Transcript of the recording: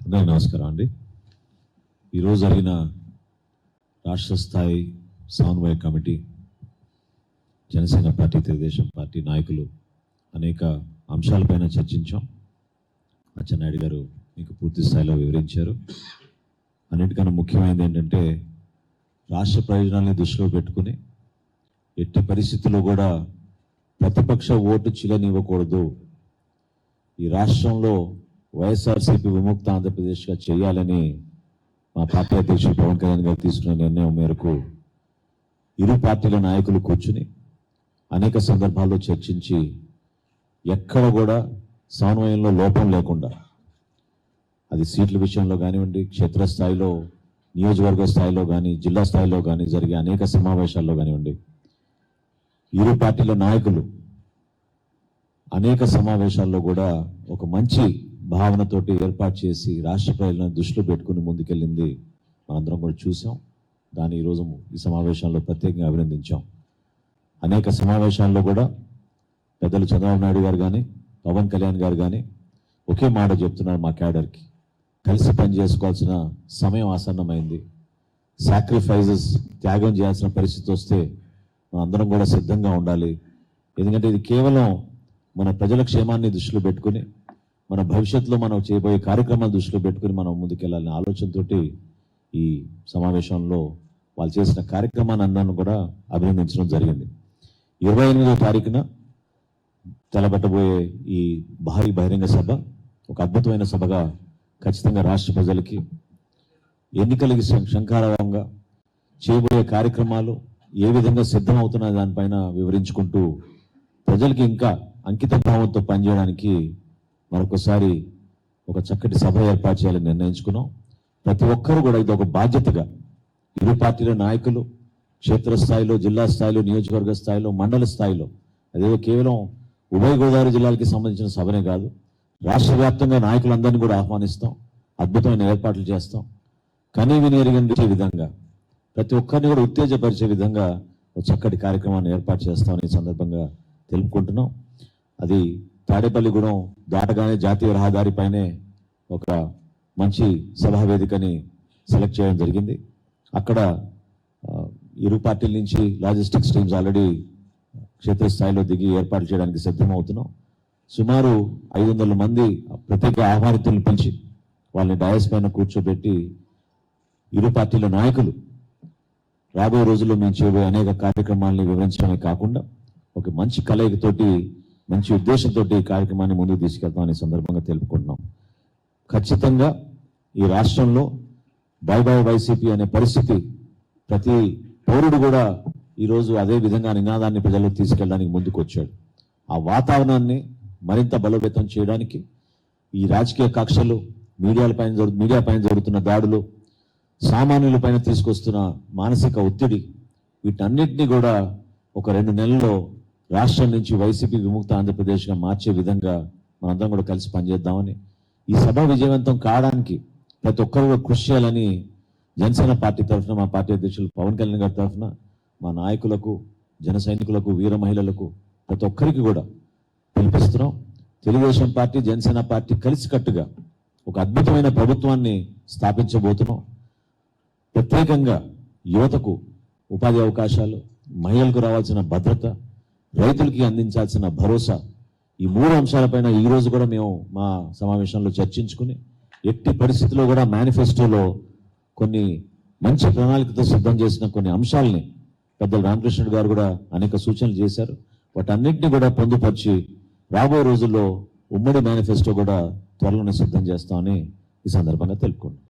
అందరికీ నమస్కారం అండి. ఈరోజు జరిగిన రాష్ట్ర స్థాయి సమన్వయ committee Janasena party, Telugu Desam party నాయకులు అనేక అంశాలపైన చర్చించాం. అచ్చెన్నాయుడు గారు మీకు పూర్తి స్థాయిలో వివరించారు. అన్నిటికన్నా ముఖ్యమైనది ఏంటంటే రాష్ట్ర ప్రయోజనాన్ని దృష్టిలో పెట్టుకుని ఎట్టి పరిస్థితుల్లో కూడా ప్రతిపక్ష ఓటు చిలనివ్వకూడదు, ఈ రాష్ట్రంలో వైఎస్ఆర్సీపీ విముక్త ఆంధ్రప్రదేశ్గా చేయాలని మా పార్టీ అధ్యక్షుడు పవన్ కళ్యాణ్ గారు తీసుకున్న నిర్ణయం మేరకు ఇరు పార్టీల నాయకులు కూర్చుని అనేక సందర్భాల్లో చర్చించి ఎక్కడ కూడా సమన్వయంలో లోపం లేకుండా, అది సీట్ల విషయంలో కానివ్వండి, క్షేత్రస్థాయిలో, నియోజకవర్గ స్థాయిలో కానీ, జిల్లా స్థాయిలో కానీ జరిగే అనేక సమావేశాల్లో కానివ్వండి, ఇరు పార్టీల నాయకులు అనేక సమావేశాల్లో కూడా ఒక మంచి భావనతోటి ఏర్పాటు చేసి రాష్ట్ర ప్రజలను దృష్టిలో పెట్టుకుని ముందుకెళ్ళింది మనందరం కూడా చూసాం. దాన్ని ఈరోజు ఈ సమావేశంలో ప్రత్యేకంగా అభినందించాం. అనేక సమావేశాల్లో కూడా పెద్దలు చంద్రబాబు నాయుడు గారు కానీ, పవన్ కళ్యాణ్ గారు కానీ ఒకే మాట చెప్తున్నారు, మా క్యాడర్కి కలిసి పనిచేసుకోవాల్సిన సమయం ఆసన్నమైంది, సాక్రిఫైజెస్ త్యాగం చేయాల్సిన పరిస్థితి వస్తే మనం అందరం కూడా సిద్ధంగా ఉండాలి. ఎందుకంటే ఇది కేవలం మన ప్రజల క్షేమాన్ని దృష్టిలో పెట్టుకుని, మన భవిష్యత్తులో మనం చేయబోయే కార్యక్రమాలు దృష్టిలో పెట్టుకుని మనం ముందుకెళ్లాలనే ఆలోచనతోటి ఈ సమావేశంలో వాళ్ళు చేసిన కార్యక్రమాన్ని అందరిని కూడా అభినందించడం జరిగింది. 28వ తారీఖున తలబెట్టబోయే ఈ భారీ బహిరంగ సభ ఒక అద్భుతమైన సభగా ఖచ్చితంగా రాష్ట్ర ప్రజలకి ఎన్నికలకి శంఖారావంగా చేయబోయే కార్యక్రమాలు ఏ విధంగా సిద్ధమవుతున్న దానిపైన వివరించుకుంటూ ప్రజలకి ఇంకా అంకిత భావంతో పనిచేయడానికి మరొకసారి ఒక చక్కటి సభ ఏర్పాటు చేయాలని నిర్ణయించుకున్నాం. ప్రతి ఒక్కరూ కూడా ఇది ఒక బాధ్యతగా ఇరు పార్టీల నాయకులు క్షేత్రస్థాయిలో, జిల్లా స్థాయిలో, నియోజకవర్గ స్థాయిలో, మండల స్థాయిలో, అదేదో కేవలం ఉభయ గోదావరి జిల్లాలకి సంబంధించిన సభనే కాదు, రాష్ట్ర వ్యాప్తంగా నాయకులందరినీ కూడా ఆహ్వానిస్తాం, అద్భుతమైన ఏర్పాట్లు చేస్తాం. కనీ విని ఎరిగించే విధంగా, ప్రతి ఒక్కరిని కూడా ఉత్తేజపరిచే విధంగా ఒక చక్కటి కార్యక్రమాన్ని ఏర్పాటు చేస్తామని ఈ సందర్భంగా తెలుపుకుంటున్నాం. అది తాడేపల్లిగూడెం దాటగానే జాతీయ రహదారిపైనే ఒక మంచి సభా వేదికని సెలెక్ట్ చేయడం జరిగింది. అక్కడ ఇరు పార్టీల నుంచి లాజిస్టిక్స్ టీమ్స్ ఆల్రెడీ క్షేత్రస్థాయిలో దిగి ఏర్పాటు చేయడానికి సిద్ధమవుతున్నాం. సుమారు 500 మంది ప్రత్యేక ఆహ్వానితులను పిలిచి వాళ్ళని డయాస్ పైన కూర్చోబెట్టి ఇరు పార్టీల నాయకులు రాబోయే రోజుల్లో మేము చేయబోయే అనేక కార్యక్రమాలని వివరించడమే కాకుండా ఒక మంచి కలయికతోటి, మంచి ఉద్దేశంతో ఈ కార్యక్రమాన్ని ముందుకు తీసుకెళ్తామనే సందర్భంగా తెలుపుకుంటున్నాం. ఖచ్చితంగా ఈ రాష్ట్రంలో బై బై వైసీపీ అనే పరిస్థితి ప్రతి పౌరుడు కూడా ఈరోజు అదే విధంగా నినాదాన్ని ప్రజలకు తీసుకెళ్ళడానికి ముందుకు వచ్చాడు. ఆ వాతావరణాన్ని మరింత బలోపేతం చేయడానికి ఈ రాజకీయ కక్షలు, మీడియా పైన జరుగుతున్న దాడులు, సామాన్యులపైన తీసుకొస్తున్న మానసిక ఒత్తిడి, వీటన్నిటినీ కూడా ఒక 2 నెలల్లో రాష్ట్రం నుంచి వైసీపీ విముక్త ఆంధ్రప్రదేశ్గా మార్చే విధంగా మనందరం కూడా కలిసి పనిచేద్దామని, ఈ సభ విజయవంతం కావడానికి ప్రతి ఒక్కరు కృషి చేయాలని జనసేన పార్టీ తరఫున, మా పార్టీ అధ్యక్షులు పవన్ కళ్యాణ్ గారి తరఫున, మా నాయకులకు, జన సైనికులకు, వీర మహిళలకు ప్రతి ఒక్కరికి కూడా పిలిపిస్తున్నాం. తెలుగుదేశం పార్టీ, జనసేన పార్టీ కలిసికట్టుగా ఒక అద్భుతమైన ప్రభుత్వాన్ని స్థాపించబోతున్నాం. ప్రత్యేకంగా యువతకు ఉపాధి అవకాశాలు, మహిళలకు రావాల్సిన భద్రత, రైతులకి అందించాల్సిన భరోసా, ఈ 3 అంశాలపైన ఈ రోజు కూడా మేము మా సమావేశంలో చర్చించుకుని ఎట్టి పరిస్థితుల్లో కూడా మేనిఫెస్టోలో కొన్ని మంచి ప్రణాళికతో సిద్ధం చేసిన కొన్ని అంశాలని పెద్దలు రామకృష్ణుడు గారు కూడా అనేక సూచనలు చేశారు. వాటన్నిటిని కూడా పొందుపరిచి రాబోయే రోజుల్లో ఉమ్మడి మేనిఫెస్టో కూడా త్వరలోనే సిద్ధం చేస్తామని ఈ సందర్భంగా తెలుపుకుంటున్నాం.